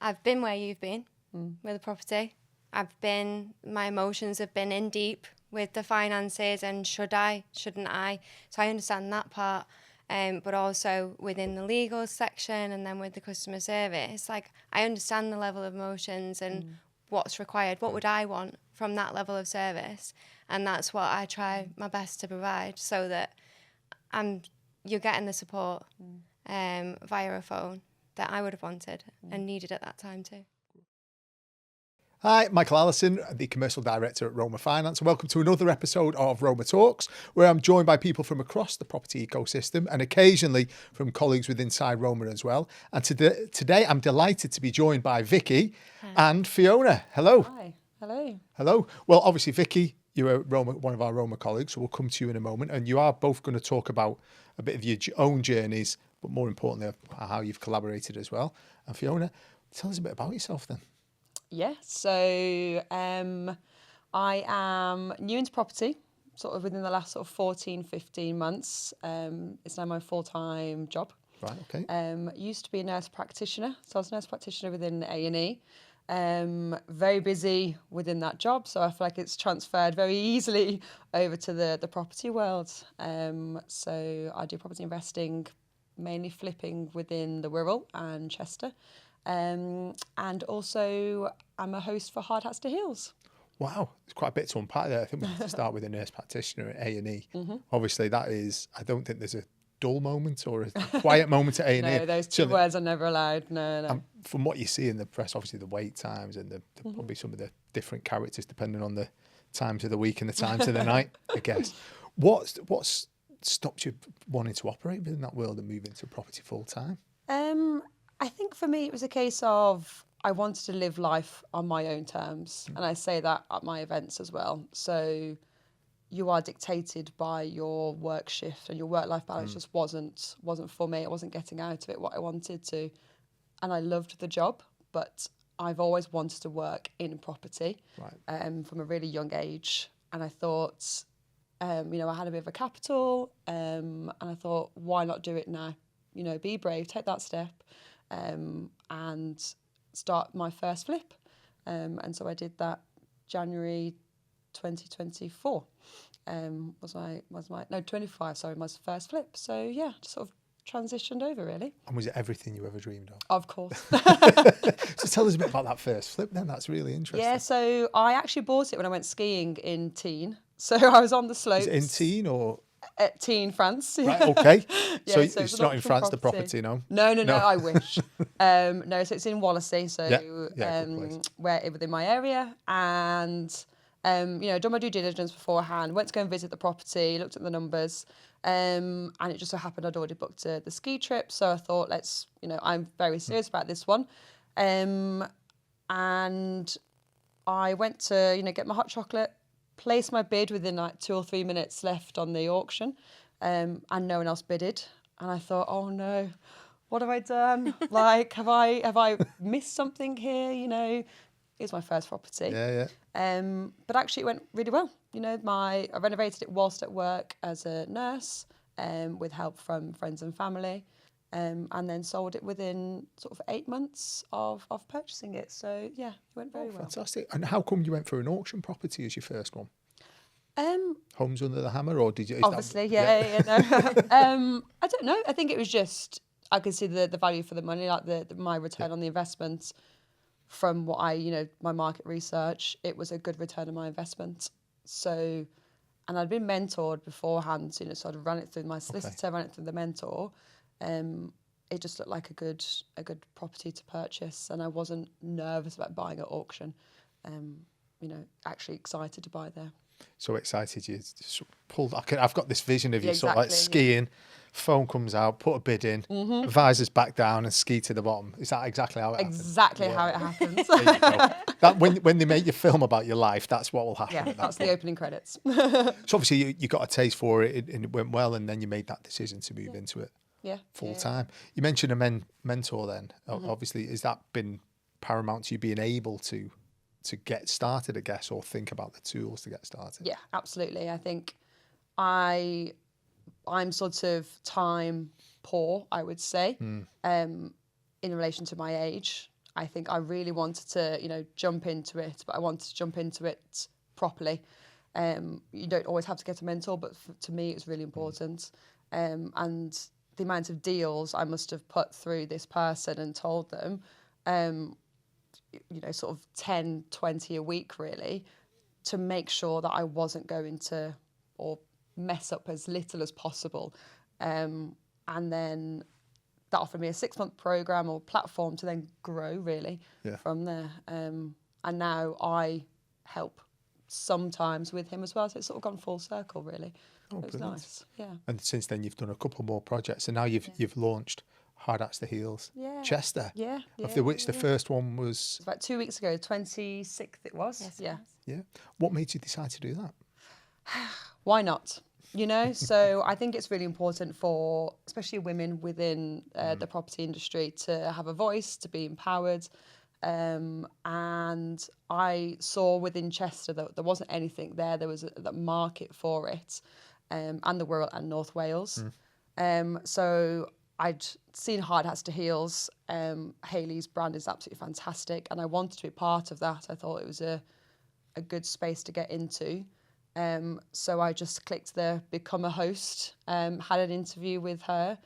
I've been where you've been with the property. My emotions have been in deep with the finances and should I, shouldn't I? So I understand that part. But also within the legal section and then with the customer service, like I understand the level of emotions and what's required. What would I want from that level of service? And that's what I try my best to provide so that you're getting the support via a phone that I would have wanted and needed at that time too. Hi, Michael Allison, the Commercial Director at Roma Finance, and welcome to another episode of RomaTalks, where I'm joined by people from across the property ecosystem and occasionally from colleagues with inside Roma as well. And today I'm delighted to be joined by Vicky and Fiona. Hello. Hi. Hello. Hello. Well, obviously, Vicky, you're one of our Roma colleagues, so we'll come to you in a moment. And you are both going to talk about a bit of your own journeys, but more importantly, how you've collaborated as well. And Fiona, tell us a bit about yourself then. Yeah, so I am new into property, sort of within the last sort of 14, 15 months. It's now my full-time job. Right, okay. Used to be a nurse practitioner, so I was a nurse practitioner within A&E. Very busy within that job, so I feel like it's transferred very easily over to the property world. So I do property investing, mainly flipping within the Wirral and Chester. And also I'm a host for Hard Hats to Heels. Wow, there's quite a bit to unpack there. I think we have to start with a nurse practitioner at A&E. Obviously, that is, I don't think there's a dull moment or a quiet moment at A&E. No, those two words are never allowed. No. And from what you see in the press, obviously the wait times and probably some of the different characters depending on the times of the week and the times of the night, I guess. What's stopped you wanting to operate within that world and move into property full time? I think for me it was a case of I wanted to live life on my own terms, and I say that at my events as well. So you are dictated by your work shift, and your work-life balance just wasn't for me. I wasn't getting out of it what I wanted to, and I loved the job, but I've always wanted to work in property from a really young age, and I thought, I had a bit of a capital, and I thought, why not do it now? Be brave, take that step. And start my first flip. And so I did that January 2024. 25, sorry, my first flip. So yeah, just sort of transitioned over really. And was it everything you ever dreamed of? Of course. So tell us a bit about that first flip then, that's really interesting. Yeah, so I actually bought it when I went skiing in Teen. So I was on the slopes. Is it in Teen or? At Teen, France. Right, okay. Yeah, so it's it's not in France, the property, no? No, I wish. No, so it's in Wallasey, so within my area. And, done my due diligence beforehand, went to go and visit the property, looked at the numbers, and it just so happened I'd already booked the ski trip. So I thought, I'm very serious about this one. And I went to, get my hot chocolate, placed my bid within like 2 or 3 minutes left on the auction, and no one else bidded. And I thought, oh no, what have I done? Like, have I missed something here? It was my first property. Yeah. But actually it went really well. I renovated it whilst at work as a nurse, with help from friends and family, and then sold it within sort of 8 months of purchasing it. So yeah, it went very well. Fantastic. And how come you went for an auction property as your first one? Homes under the hammer, or did you? Obviously, no. I don't know. I think it was just I could see the value for the money, like my return on the investment. From what my market research, it was a good return on my investment. So, and I'd been mentored beforehand. So, sort of ran it through my solicitor, ran it through the mentor. It just looked like a good property to purchase, and I wasn't nervous about buying at auction. Actually excited to buy there. So excited you just pulled. I've got this vision of you sort of like skiing. Phone comes out, put a bid in, visors back down, and ski to the bottom. Is that exactly how it happens? Exactly how it happens. There you go. That when they make you film about your life, that's what will happen. Yeah, that's the opening credits. So obviously you got a taste for it, and it went well, and then you made that decision to move into it. Yeah. Full time. You mentioned a mentor then. Obviously, has that been paramount to you being able to get started, I guess, or think about the tools to get started? Yeah, absolutely. I think I'm sort of time poor, I would say, in relation to my age. I think I really wanted to, jump into it, but I wanted to jump into it properly. You don't always have to get a mentor, but to me, it's really important. And the amount of deals I must have put through this person and told them, sort of 10, 20 a week, really, to make sure that I wasn't going to or mess up as little as possible. And then that offered me a 6-month program or platform to then grow really from there. And now I help sometimes with him as well. So it's sort of gone full circle really. Oh, it was nice. Yeah. And since then you've done a couple more projects, and now you've launched Hard Hats to Heels. Yeah. Chester. Yeah. Of which the first one was... It was about 2 weeks ago, 26th it was. Yes, yeah. Yeah. What made you decide to do that? Why not? So I think it's really important for especially women within the property industry to have a voice, to be empowered. And I saw within Chester that there wasn't anything there. There was a market for it, and the Wirral and North Wales. So I'd seen Hard Hats to Heels. Hayley's brand is absolutely fantastic, and I wanted to be part of that. I thought it was a good space to get into. So I just clicked the become a host, had an interview with her,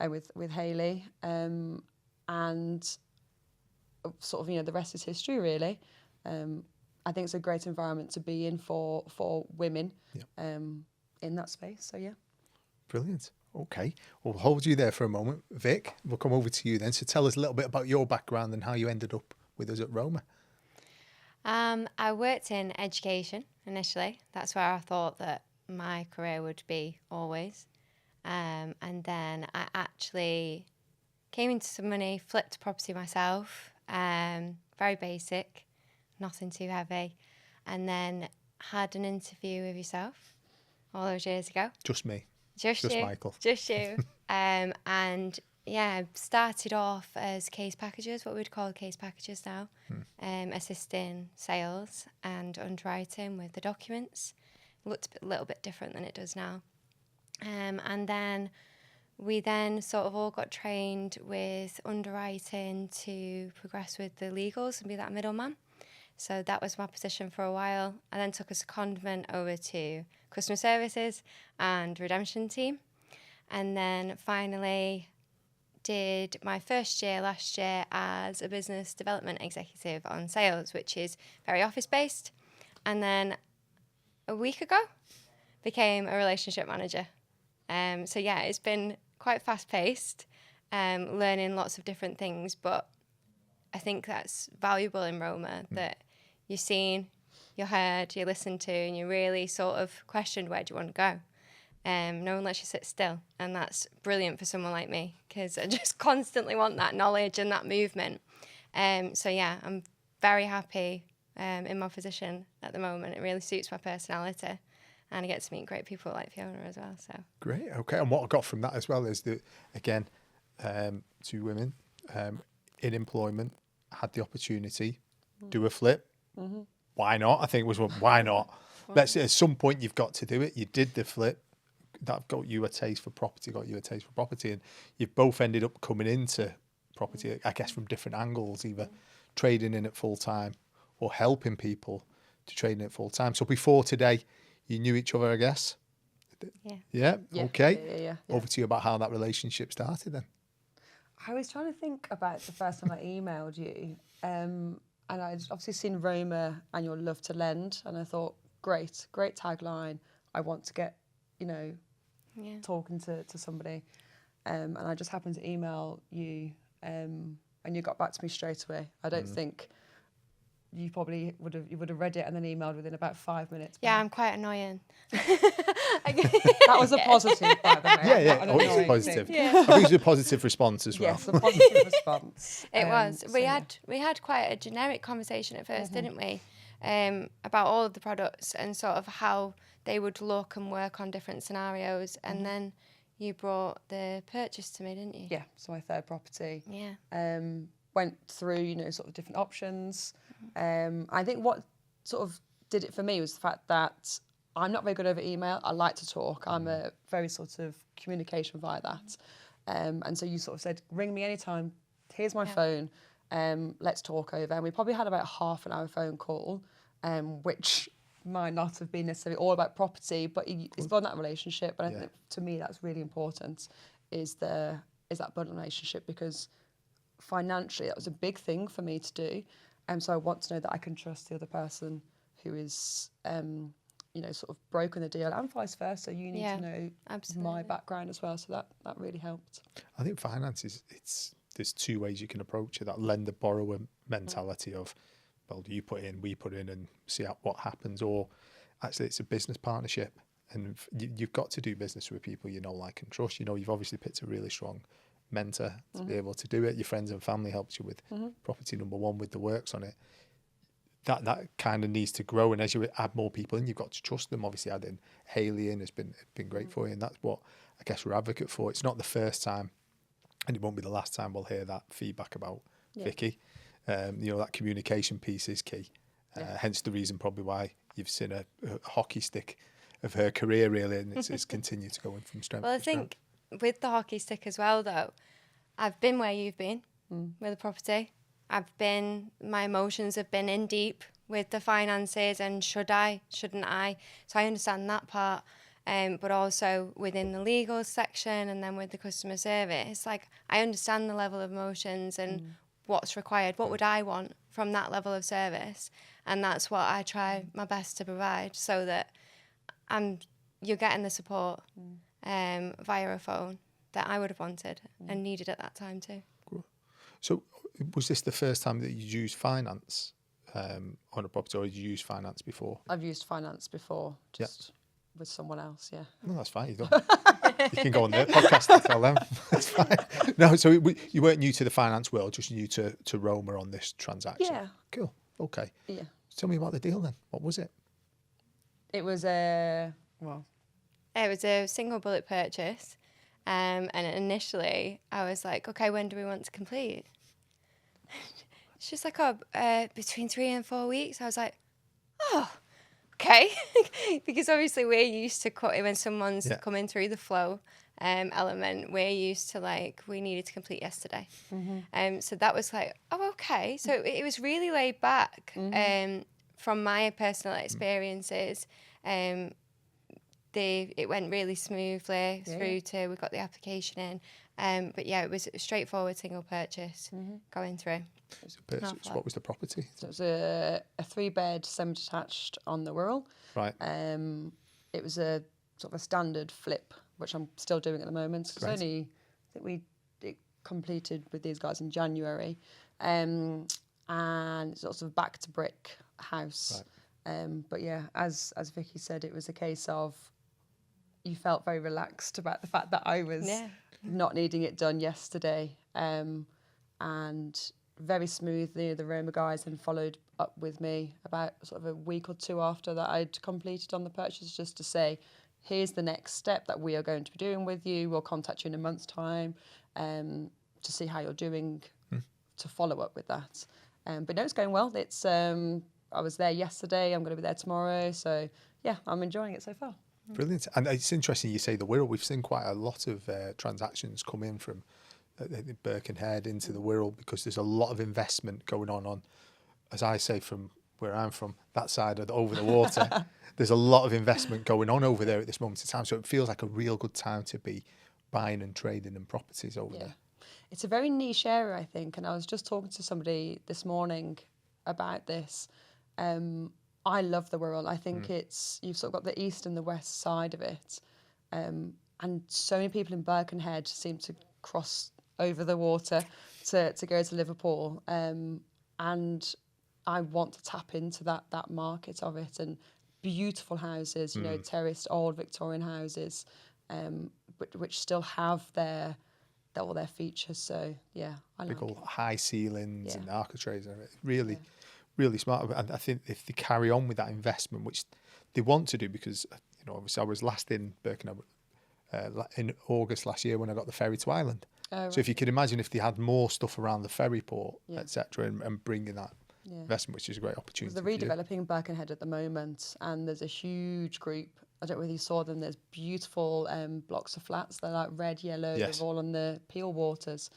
with Hayley, and sort of, the rest is history really. I think it's a great environment to be in for women in that space. So yeah. Brilliant. Okay. We'll hold you there for a moment. Vic, we'll come over to you then. So tell us a little bit about your background and how you ended up with us at Roma. I worked in education initially. That's where I thought that my career would be always. And then I actually came into some money, flipped property myself, very basic, nothing too heavy, and then had an interview with yourself all those years ago. Just me. Just you. Michael. Just you. And yeah, started off as case packagers, what we'd call case packagers now, assisting sales and underwriting with the documents. Looked a little bit different than it does now. And then we then sort of all got trained with underwriting to progress with the legals and be that middleman. So that was my position for a while. I then took a secondment over to customer services and redemption team. And then finally did my first year last year as a business development executive on sales, which is very office-based. And then a week ago became a relationship manager. So yeah, it's been quite fast-paced, learning lots of different things, but I think that's valuable in Roma, that you're seen, you're heard, you're listened to, and you're really sort of questioned, where do you want to go? No one lets you sit still, and that's brilliant for someone like me, because I just constantly want that knowledge and that movement. So yeah, I'm very happy in my position at the moment. It really suits my personality, and I get to meet great people like Fiona as well. So great. Okay. And what I got from that as well is that, again, 2 women in employment had the opportunity, do a flip. Mm-hmm. Why not? I think it was, why not? Let's say at some point you've got to do it. You did the flip. That got you a taste for property, and you've both ended up coming into property, I guess, from different angles, either trading in it full time or helping people to trade in it full time. So before today, you knew each other, I guess. Yeah. Okay. Yeah. Over to you about how that relationship started then. I was trying to think about the first time I emailed you, and I'd obviously seen Roma and your love to lend, and I thought, great tagline. I want to get, talking to somebody, and I just happened to email you, and you got back to me straight away. I don't think you probably would have read it and then emailed within about 5 minutes. yeah, I'm quite annoying. That was a positive, by the way. Yeah. Oh, it's a positive. Yeah. I think it's a positive response as well. Yes, a positive response. It was. We had quite a generic conversation at first, didn't we? About all of the products and sort of how they would look and work on different scenarios. And then you brought the purchase to me, didn't you? Yeah, so my third property. Yeah. Went through, sort of different options. I think what sort of did it for me was the fact that I'm not very good over email. I like to talk. I'm a very sort of communication via that. And so you sort of said, ring me anytime. Here's my phone. Let's talk over. And we probably had about half an hour phone call, which might not have been necessarily all about property, but it's about that relationship. And I think to me that's really important, is that budding relationship, because financially that was a big thing for me to do. So I want to know that I can trust the other person who is, sort of broken the deal, and vice versa. You need to know my background as well. So that really helped. I think finance there's two ways you can approach it. That lender-borrower mentality of, well, you put in, we put in, and see what happens. Or actually, it's a business partnership, and you've got to do business with people you know, like, and trust. You've obviously picked a really strong mentor to be able to do it. Your friends and family helped you with property number one, with the works on it. That kind of needs to grow, and as you add more people in, you've got to trust them. Obviously, adding Hayley in has been great for you, and that's what I guess we're advocate for. It's not the first time, and it won't be the last time we'll hear that feedback about Vicky. That communication piece is key. Hence the reason probably why you've seen a hockey stick of her career, really, and it's continued to go in from strength. Well, I think with the hockey stick as well, though, I've been where you've been with the property. My emotions have been in deep with the finances, and should I, shouldn't I? So I understand that part. But also within the legal section, and then with the customer service, like, I understand the level of emotions and what's required. What would I want from that level of service? And that's what I try my best to provide, so that you're getting the support via a phone that I would have wanted and needed at that time too. Cool. So was this the first time that you used finance on a property, or had you used finance before? I've used finance before, just with someone else, No, that's fine. You can go on their podcast and tell them. That's fine. No, so you weren't new to the finance world, just new to Roma on this transaction. Yeah. Cool. Okay. Yeah. Tell me about the deal then. What was it? It was It was a single bullet purchase, and initially I was like, okay, when do we want to complete? It's just like, between 3 and 4 weeks. I was like, oh, okay. Because obviously we're used to cutting when someone's coming through the flow element. We're used to, like, we needed to complete yesterday. So that was like, oh, okay. So it was really laid back. From my personal experiences, it went really smoothly through to we got the application in. But yeah, it was a straightforward single purchase going through. So what was the property? So it was a 3-bed semi-detached on the Wirral. Right. It was a sort of a standard flip, which I'm still doing at the moment. It's only, I think it completed with these guys in January, and it's sort of back to brick house. Right. But yeah, as Vicky said, it was a case of you felt very relaxed about the fact that I was not needing it done yesterday, and very smoothly the Roma guys then followed up with me about sort of a week or two after that I'd completed on the purchase, just to say, here's the next step that we are going to be doing with you. We'll contact you in a month's time to see how you're doing, to follow up with that. But no, it's going well. It's I was there yesterday. I'm going to be there tomorrow. So yeah, I'm enjoying it so far. Brilliant. And it's interesting you say the Wirral. We've seen quite a lot of transactions come in from Birkenhead into the Wirral, because there's a lot of investment going on, as I say, from where I'm from, that side of over the water. There's a lot of investment going on over there at this moment in time. So it feels like a real good time to be buying and trading in properties over there. It's a very niche area, I think. And I was just talking to somebody this morning about this. I love the Wirral. I think you've sort of got the east and the west side of it. And so many people in Birkenhead seem to cross over the water to go to Liverpool. And I want to tap into that market of it, and beautiful houses, terraced old Victorian houses, which still have all their features. So yeah, I like it. High ceilings and architraves, really, really smart. And I think if they carry on with that investment, which they want to do, because obviously I was last in Birkenhead in August last year when I got the ferry to Ireland. Right. So if you could imagine if they had more stuff around the ferry port, etc., and bringing that investment, which is a great opportunity. They're redeveloping Birkenhead at the moment, and there's a huge group. I don't know whether you saw them. There's beautiful blocks of flats. They're like red, yellow. They're all on the Peel waters.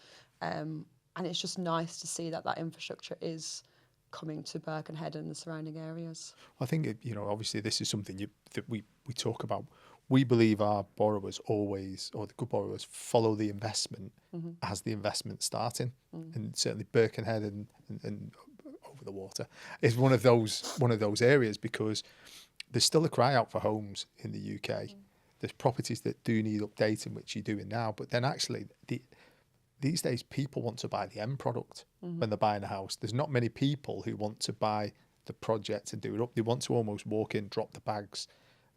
And it's just nice to see that infrastructure is coming to Birkenhead and the surrounding areas. I think, obviously this is something that we talk about. We believe our borrowers always, or the good borrowers, follow the investment as the investment starting. And certainly Birkenhead and over the water is one of those areas, because there's still a cry out for homes in the UK. There's properties that do need updating, which you're doing now, but then actually these days people want to buy the end product when they're buying a house. There's not many people who want to buy the project and do it up. They want to almost walk in, drop the bags,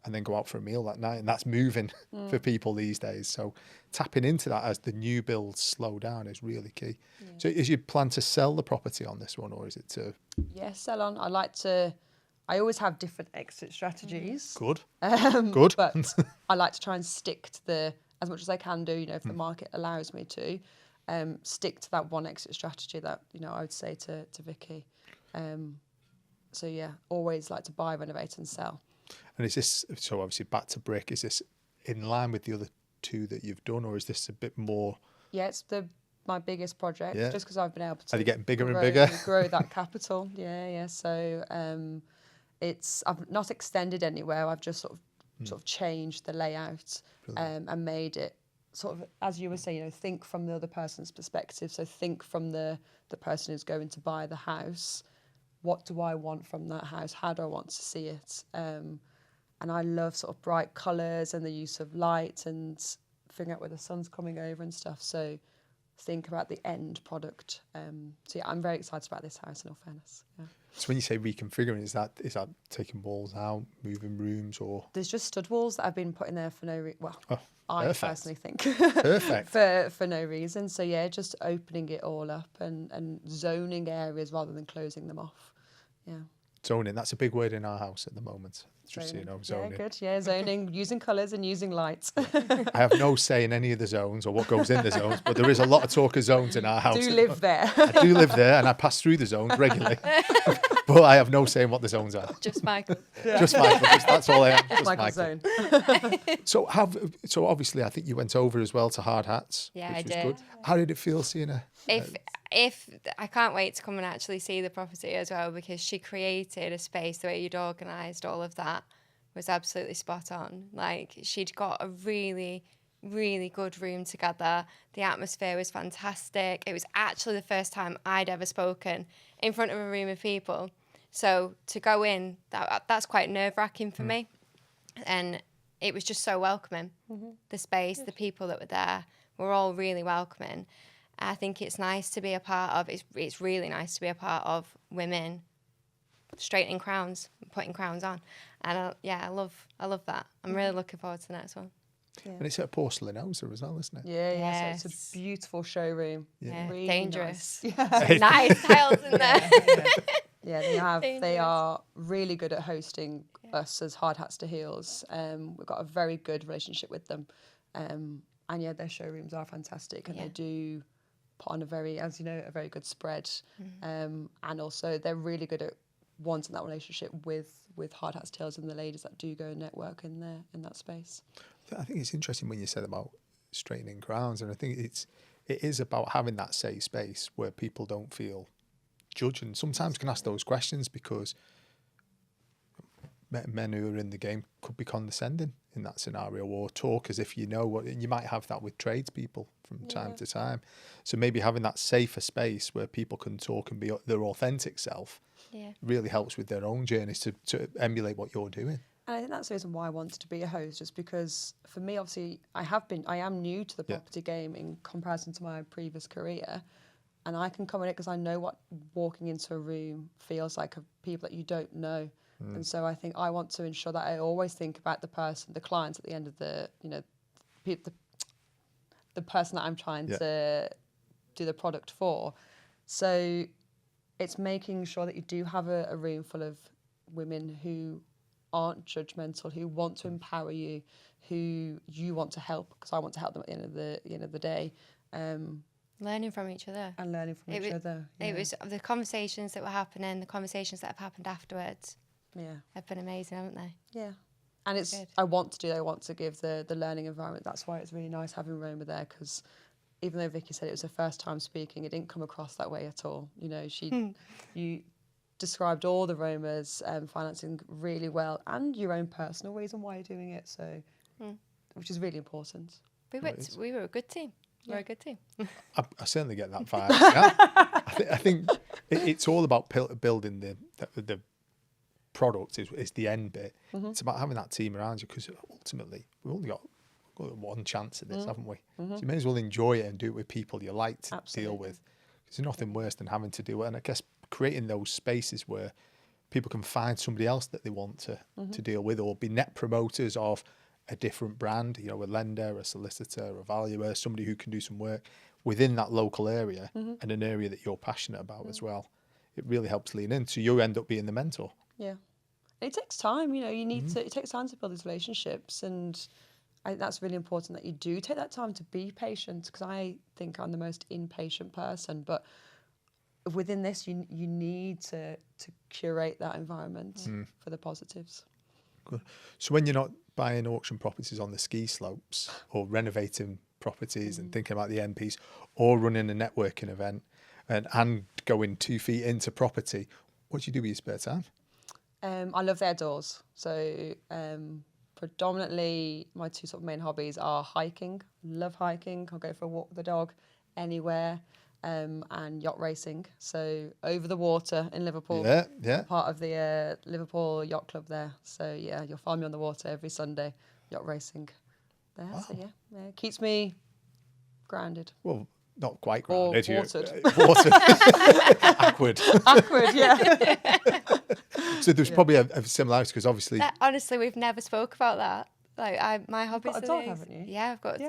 and then go out for a meal that night. And that's moving for people these days. So tapping into that as the new builds slow down is really key. Yeah. So is your plan to sell the property on this one, or is it to... Yeah, sell on. I always have different exit strategies. Good. Good. But I like to try and stick to as much as I can do, if the market allows me to, stick to that one exit strategy that, I would say to Vicky. So yeah, always like to buy, renovate and sell. And is this, so obviously back to brick, is this in line with the other two that you've done, or is this a bit more? Yeah, it's my biggest project, just because I've been able to. Are you getting bigger and bigger? Grow that capital. Yeah. So I've not extended anywhere. I've just sort of changed the layout and made it sort of, as you were saying, think from the other person's perspective. So think from the person who's going to buy the house. What do I want from that house? How do I want to see it? And I love sort of bright colours and the use of light and figuring out where the sun's coming over and stuff. So think about the end product. So yeah, I'm very excited about this house, in all fairness. Yeah. So when you say reconfiguring, is that taking walls out, moving rooms, or? There's just stud walls that I've been putting there for no reason. Well, I personally think perfect for no reason. So yeah, just opening it all up and zoning areas rather than closing them off. Yeah. Zoning, that's a big word in our house at the moment. Just so you know, zoning. Yeah, good. Yeah, zoning, using colours and using lights. I have no say in any of the zones or what goes in the zones, but there is a lot of talk of zones in our house. Do live there. I do live there, and I pass through the zones regularly. But I have no say in what the zones are. Just Michael. Yeah. Just Michael. That's all I am. Just Michael's Michael. Zone. So obviously, I think you went over as well to hard hats. Yeah, which I was did. Good. How did it feel seeing her? If I can't wait to come and actually see the property as well, because she created a space, the way you'd organised all of that was absolutely spot on. Like, she'd got a really, really good room together. The atmosphere was fantastic. It was actually the first time I'd ever spoken in front of a room of people. So to go in, that's quite nerve-wracking for me. And it was just so welcoming. The space, the people that were there were all really welcoming. I think it's nice to be a part of, it's really nice to be a part of women straightening crowns, putting crowns on. And I love that. I'm really looking forward to the next one. Yeah. And it's at Porcelain House as well, isn't it? Yeah. Yes. So it's a beautiful showroom. Yeah. Really dangerous. Nice. Yeah. Nice tiles in there. Yeah, they are really good at hosting us as Hard Hats to Heels. We've got a very good relationship with them. And yeah, their showrooms are fantastic, and they do put on a very good spread. And also they're really good at wanting that relationship with Hard Hats to Heels and the ladies that do go and network in that space. I think it's interesting when you said about straightening crowns, and I think it is about having that safe space where people don't feel judged, and sometimes can ask those questions, because men who are in the game could be condescending in that scenario, or talk as if you know what, and you might have that with tradespeople from time to time. So maybe having that safer space where people can talk and be their authentic self really helps with their own journeys to emulate what you're doing. And I think that's the reason why I wanted to be a host, just because for me, obviously, I am new to the property game in comparison to my previous career. And I can come in it because I know what walking into a room feels like of people that you don't know. And so I think I want to ensure that I always think about the person, the client at the end of the person that I'm trying to do the product for. So it's making sure that you do have a room full of women who aren't judgmental, who want to empower you, who you want to help, because I want to help them at the end of the day. Learning from each other. And learning from each other. Yeah. It was the conversations that were happening, the conversations that have happened afterwards. Yeah. Have been amazing, haven't they? Yeah. And I want to give the learning environment. That's why it's really nice having Roma there, because even though Vicky said it was her first time speaking, it didn't come across that way at all. You know, you described all the Roma's financing really well, and your own personal reason why you're doing it. So, which is really important. We were a good team. We're a good team. I certainly get that vibe. Yeah. I think it's all about building the product is the end bit. It's about having that team around you, because ultimately we've only got one chance at this, haven't we? So you may as well enjoy it and do it with people you like to deal with. Because there's nothing worse than having to do it. And I guess creating those spaces where people can find somebody else that they want to deal with, or be net promoters of a different brand, you know, a lender, a solicitor, a valuer, somebody who can do some work within that local area and an area that you're passionate about as well. It really helps lean in. So you end up being the mentor. Yeah. It takes time, you know, it takes time to build these relationships, and I think that's really important that you do take that time to be patient, because I think I'm the most impatient person, but within this you need to curate that environment for the positives. Good. So when you're not buying auction properties on the ski slopes, or renovating properties and thinking about the end piece, or running a networking event and going 2 feet into property, what do you do with your spare time? I love the outdoors. So predominantly my two sort of main hobbies are hiking. Love hiking. I'll go for a walk with the dog anywhere. And yacht racing. So over the water in Liverpool. Yeah. Part of the Liverpool Yacht Club there. So yeah, you'll find me on the water every Sunday, yacht racing there. Wow. So yeah, it keeps me grounded. Well, not quite grounded. Or watered. Watered. Awkward. Awkward, yeah. So there's probably a similarity, because obviously... honestly, we've never spoke about that. Like, my hobbies You've got a dog, haven't you? Yeah, I've got...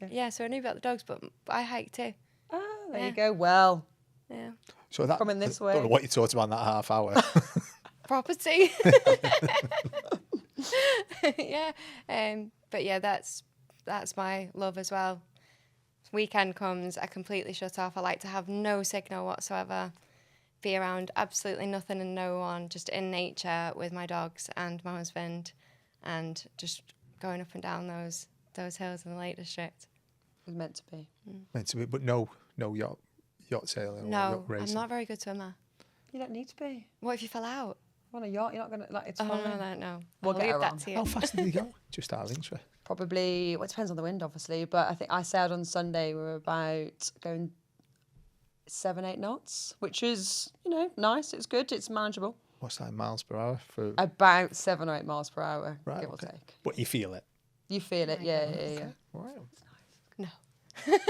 Yeah, so I knew about the dogs, but I hike too. There you go. Well, yeah. So that, coming this way. I don't know what you talked about in that half hour. Property. Yeah. But yeah, that's my love as well. Weekend comes, I completely shut off. I like to have no signal whatsoever. Be around absolutely nothing and no one, just in nature with my dogs and my husband, and just going up and down those hills in the Lake District. It was meant to be. Meant to be, but no yacht sailing or yacht racing. I'm not a very good swimmer. You don't need to be. What if you fell out? On a yacht, you're not going to, it's fine. No. We'll I'll get leave that around. to you. How fast did you go? Just out of interest. Probably, well, it depends on the wind, obviously, but I think I sailed on Sunday. We were about going 7-8 knots, which is, you know, nice. It's good. It's manageable. What's that in miles per hour? For About 7 or 8 miles per hour, right, give or take. But you feel it? You feel it, yeah. Wow. No.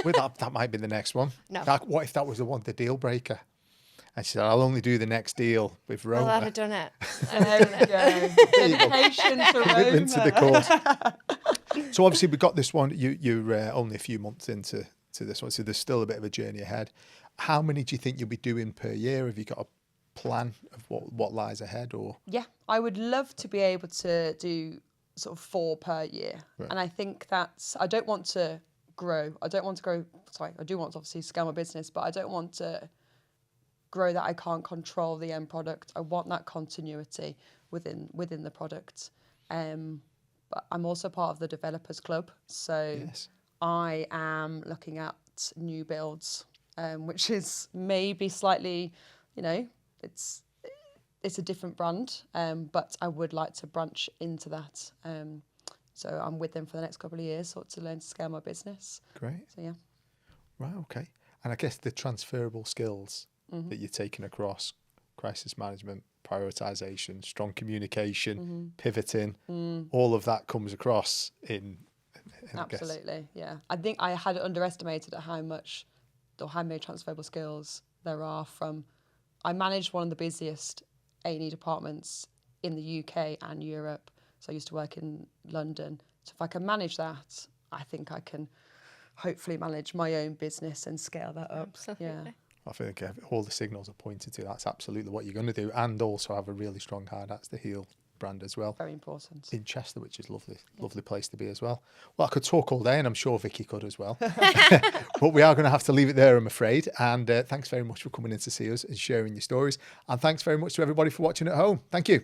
Well, that might be the next one. No. What if that was the deal breaker? And she said, I'll only do the next deal with Roma. Well, I'd have done it. There we go. Dedication to Commitment to the Roma. cause. So obviously we've got this one. You're only a few months into this one, so there's still a bit of a journey ahead. How many do you think you'll be doing per year? Have you got a plan of what lies ahead? Or Yeah, I would love to be able to do sort of 4 per year. Right. And I think I don't want to grow. I do want to obviously scale my business, but I don't want to grow that I can't control the end product. I want that continuity within the product. But I'm also part of the developers club, so yes. I am looking at new builds, which is maybe slightly, you know, it's a different brand, but I would like to branch into that. So I'm with them for the next couple of years, sort of to learn to scale my business. Great. So yeah. Right. Okay. And I guess the transferable skills that you're taking across crisis management, prioritization, strong communication, pivoting, all of that comes across in Absolutely, yeah. I think I had underestimated how many transferable skills there are from. I managed one of the busiest A&E departments in the UK and Europe. So I used to work in London. So if I can manage that, I think I can hopefully manage my own business and scale that up. Absolutely. Yeah. I think all the signals are pointed to that's absolutely what you're going to do, and also have a really strong hard hats to heel brand as well. Very important. In Chester, which is lovely place to be as well. Well, I could talk all day, and I'm sure Vicky could as well. But we are going to have to leave it there, I'm afraid. And thanks very much for coming in to see us and sharing your stories. And thanks very much to everybody for watching at home. Thank you.